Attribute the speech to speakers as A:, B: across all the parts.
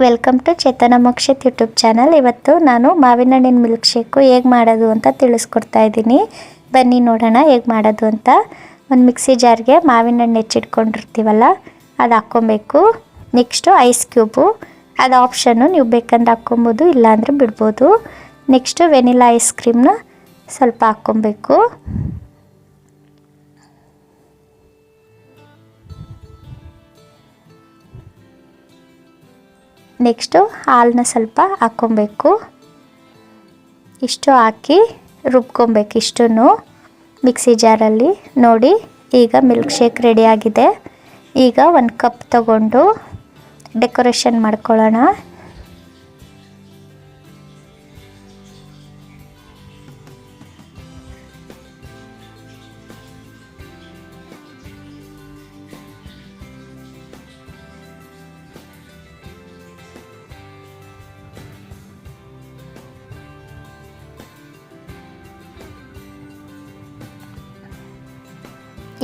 A: Welcome to Chetana Mokshith YouTube channel. ಇವತ್ತು ನಾನು ಮಾವಿನ ಹಣ್ಣಿನ ಮಿಲ್ಕ್ ಶೇಕು ಹೇಗೆ ಮಾಡೋದು ಅಂತ ತಿಳಿಸ್ಕೊಡ್ತಾ ಇದ್ದೀನಿ. ಬನ್ನಿ ನೋಡೋಣ ಹೇಗೆ ಮಾಡೋದು ಅಂತ. ಒಂದು ಮಿಕ್ಸಿ ಜಾರ್ಗೆ ಮಾವಿನ ಹಣ್ಣು ಹೆಚ್ಚಿಟ್ಕೊಂಡಿರ್ತೀವಲ್ಲ ಅದು ಹಾಕ್ಕೊಬೇಕು. ನೆಕ್ಸ್ಟು ಐಸ್ ಕ್ಯೂಬು, ಅದು ಆಪ್ಷನ್ನು, ನೀವು ಬೇಕಂದ್ರೆ ಹಾಕ್ಕೊಬೋದು, ಇಲ್ಲಾಂದರೆ ಬಿಡ್ಬೋದು. ನೆಕ್ಸ್ಟು ವೆನಿಲಾ ಐಸ್ ಕ್ರೀಮ್ನ ಸ್ವಲ್ಪ ಹಾಕ್ಕೊಬೇಕು. ನೆಕ್ಸ್ಟು ಹಾಲನ್ನ ಸ್ವಲ್ಪ ಹಾಕ್ಕೊಬೇಕು. ಇಷ್ಟು ಹಾಕಿ ರುಬ್ಕೊಬೇಕು ಇಷ್ಟನ್ನು ಮಿಕ್ಸಿ ಜಾರಲ್ಲಿ. ನೋಡಿ ಈಗ ಮಿಲ್ಕ್ ಶೇಕ್ ರೆಡಿಯಾಗಿದೆ. ಈಗ ಒಂದು ಕಪ್ ತಗೊಂಡು ಡೆಕೋರೇಷನ್ ಮಾಡ್ಕೊಳ್ಳೋಣ.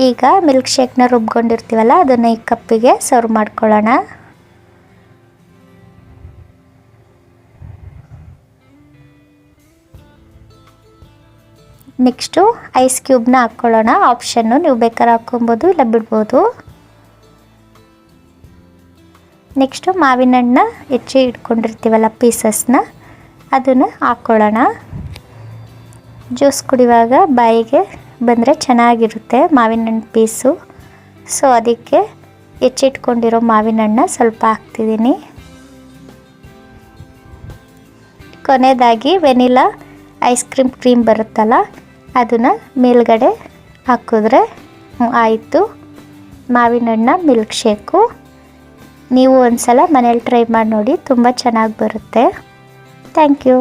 A: ಈಗ ಮಿಲ್ಕ್ ಶೇಕ್ನ ರುಬ್ಕೊಂಡಿರ್ತೀವಲ್ಲ ಅದನ್ನು ಈ ಕಪ್ಪಿಗೆ ಸರ್ವ್ ಮಾಡ್ಕೊಳ್ಳೋಣ. ನೆಕ್ಸ್ಟು ಐಸ್ ಕ್ಯೂಬ್ನ ಹಾಕ್ಕೊಳ್ಳೋಣ. ಆಪ್ಷನ್ನು, ನೀವು ಬೇಕಾದ್ರೆ ಹಾಕ್ಕೊಬೋದು, ಇಲ್ಲ ಬಿಡ್ಬೋದು. ನೆಕ್ಸ್ಟು ಮಾವಿನ ಹಣ್ಣನ್ನ ಹೆಚ್ಚಿ ಇಟ್ಕೊಂಡಿರ್ತೀವಲ್ಲ ಪೀಸಸ್ನ, ಅದನ್ನು ಹಾಕ್ಕೊಳ್ಳೋಣ. ಜ್ಯೂಸ್ ಕುಡಿಯುವಾಗ ಬಾಯಿಗೆ ಬಂದರೆ ಚೆನ್ನಾಗಿರುತ್ತೆ ಮಾವಿನ ಹಣ್ಣು ಪೀಸು. ಸೊ ಅದಕ್ಕೆ ಹೆಚ್ಚಿಟ್ಕೊಂಡಿರೋ ಮಾವಿನ ಹಣ್ಣು ಸ್ವಲ್ಪ ಹಾಕ್ತಿದ್ದೀನಿ. ಕೊನೆಯದಾಗಿ ವೆನಿಲಾ ಐಸ್ ಕ್ರೀಮ್ ಬರುತ್ತಲ್ಲ ಅದನ್ನು ಮೇಲ್ಗಡೆ ಹಾಕಿದ್ರೆ ಆಯಿತು ಮಾವಿನ ಹಣ್ಣು ಮಿಲ್ಕ್ ಶೇಕು. ನೀವು ಒಂದು ಸಲ ಮನೇಲಿ ಟ್ರೈ ಮಾಡಿ ನೋಡಿ, ತುಂಬ ಚೆನ್ನಾಗಿ ಬರುತ್ತೆ. Thank you.